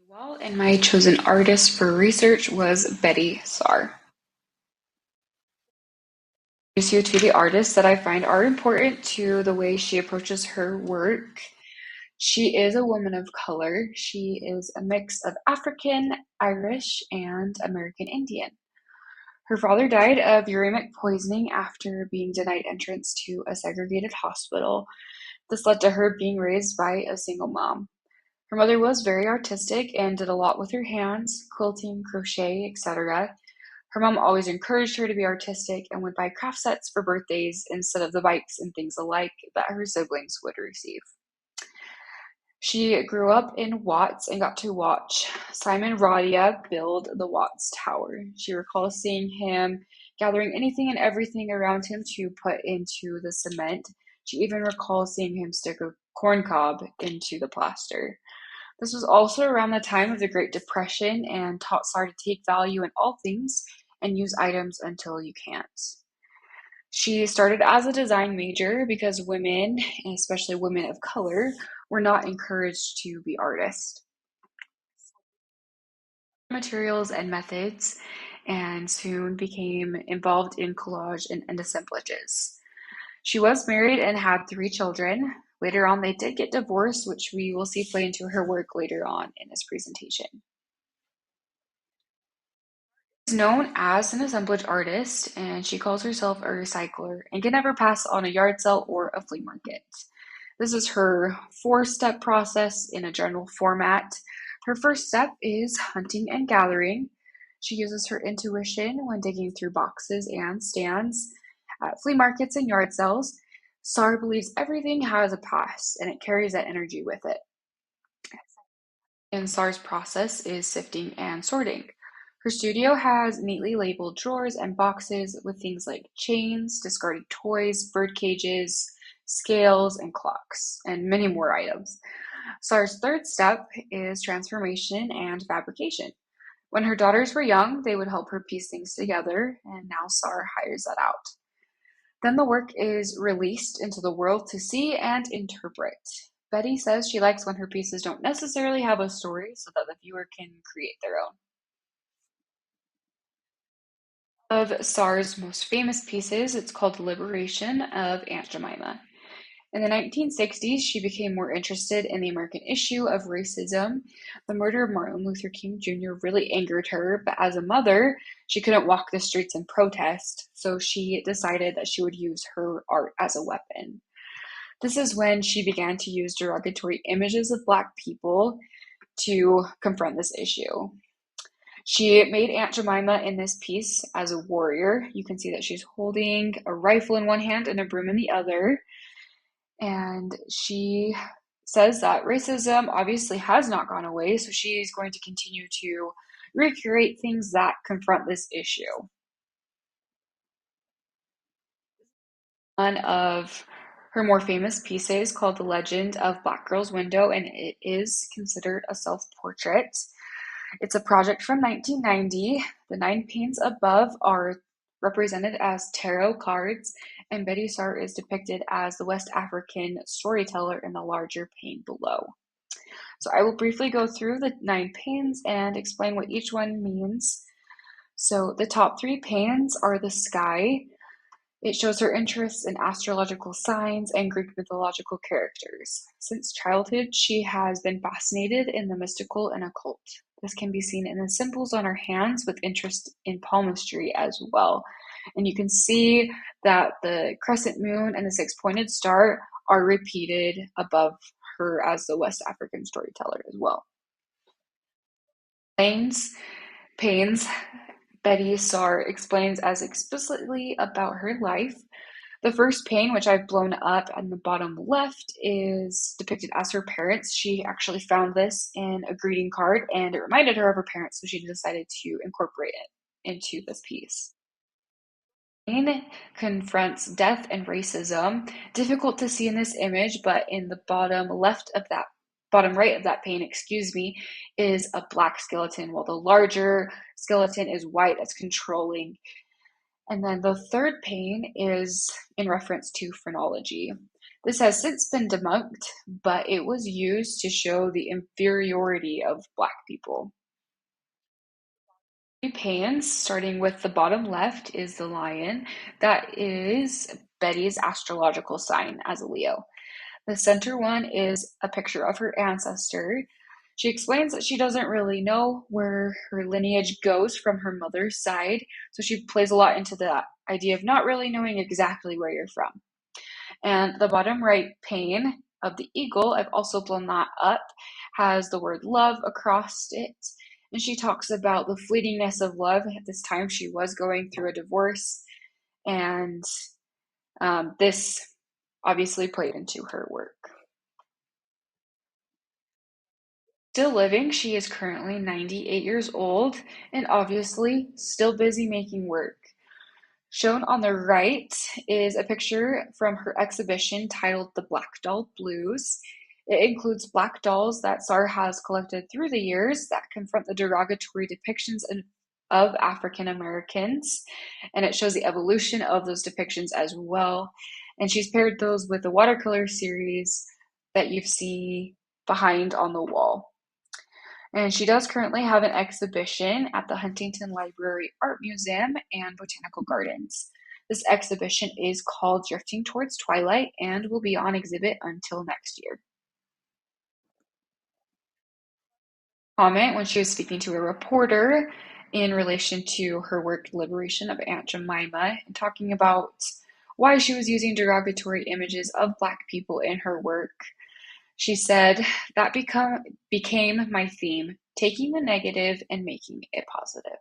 Well, and my chosen artist for research was Betye Saar. Introduce you to the artists that I find are important to the way she approaches her work. She is a woman of color. She is a mix of African, Irish, and American Indian. Her father died of uremic poisoning after being denied entrance to a segregated hospital. This led to her being raised by a single mom. Her mother was very artistic and did a lot with her hands, quilting, crochet, etc. Her mom always encouraged her to be artistic and would buy craft sets for birthdays instead of the bikes and things alike that her siblings would receive. She grew up in Watts and got to watch Simon Radia build the Watts Tower. She recalls seeing him gathering anything and everything around him to put into the cement. She even recalls seeing him stick a corn cob into the plaster. This was also around the time of the Great Depression and taught Saar to take value in all things and use items until you can't. She started as a design major because women, and especially women of color, were not encouraged to be artists. Materials and methods, and soon became involved in collage and assemblages. She was married and had three children. Later on, they did get divorced, which we will see play into her work later on in this presentation. She's known as an assemblage artist, and she calls herself a recycler and can never pass on a yard sale or a flea market. This is her four-step process in a general format. Her first step is hunting and gathering. She uses her intuition when digging through boxes and stands. At flea markets and yard sales, Saar believes everything has a past and it carries that energy with it. And Saar's process is sifting and sorting. Her studio has neatly labeled drawers and boxes with things like chains, discarded toys, bird cages, scales, and clocks, and many more items. Saar's third step is transformation and fabrication. When her daughters were young, they would help her piece things together, and now Saar hires that out. Then the work is released into the world to see and interpret. Betye says she likes when her pieces don't necessarily have a story so that the viewer can create their own. Of Saar's most famous pieces, it's called The Liberation of Aunt Jemima. In the 1960s, she became more interested in the American issue of racism. The murder of Martin Luther King Jr. really angered her, but as a mother, she couldn't walk the streets and protest, so she decided that she would use her art as a weapon. This is when she began to use derogatory images of Black people to confront this issue. She made Aunt Jemima in this piece as a warrior. You can see that she's holding a rifle in one hand and a broom in the other. And she says that racism obviously has not gone away, so she's going to continue to recreate things that confront this issue. One of her more famous pieces called The Legend of Black Girl's Window, and it is considered a self-portrait. It's a project from 1990. The 9 panes above are represented as tarot cards, and Betye Saar is depicted as the West African storyteller in the larger pane below. So I will briefly go through the 9 panes and explain what each one means. So the top 3 panes are the sky. It shows her interest in astrological signs and Greek mythological characters. Since childhood, she has been fascinated in the mystical and occult. This can be seen in the symbols on her hands with interest in palmistry as well. And you can see that the crescent moon and the 6-pointed star are repeated above her as the West African storyteller as well. Pains, Betye Saar explains as explicitly about her life. The first pane, which I've blown up on the bottom left, is depicted as her parents. She actually found this in a greeting card and it reminded her of her parents, so she decided to incorporate it into this piece. Pane confronts death and racism. Difficult to see in this image, but in the bottom right of that pane, excuse me, is a black skeleton, while the larger skeleton is white as controlling. And then the third pane is in reference to phrenology. This has since been debunked, but it was used to show the inferiority of Black people. 3 pans, starting with the bottom left, is the lion. That is Betty's astrological sign as a Leo. The center one is a picture of her ancestor. She explains that she doesn't really know where her lineage goes from her mother's side, so she plays a lot into the idea of not really knowing exactly where you're from. And the bottom right pane of the eagle, I've also blown that up, has the word love across it. And she talks about the fleetingness of love. At this time, she was going through a divorce, and this obviously played into her work. Still living, she is currently 98 years old and obviously still busy making work. Shown on the right is a picture from her exhibition titled The Black Doll Blues. It includes black dolls that Saar has collected through the years that confront the derogatory depictions of African Americans, and it shows the evolution of those depictions as well. And she's paired those with the watercolor series that you see behind on the wall. And she does currently have an exhibition at the Huntington Library Art Museum and Botanical Gardens. This exhibition is called Drifting Towards Twilight and will be on exhibit until next year. Comment when she was speaking to a reporter in relation to her work Liberation of Aunt Jemima and talking about why she was using derogatory images of Black people in her work. She said, that became my theme, taking the negative and making it positive.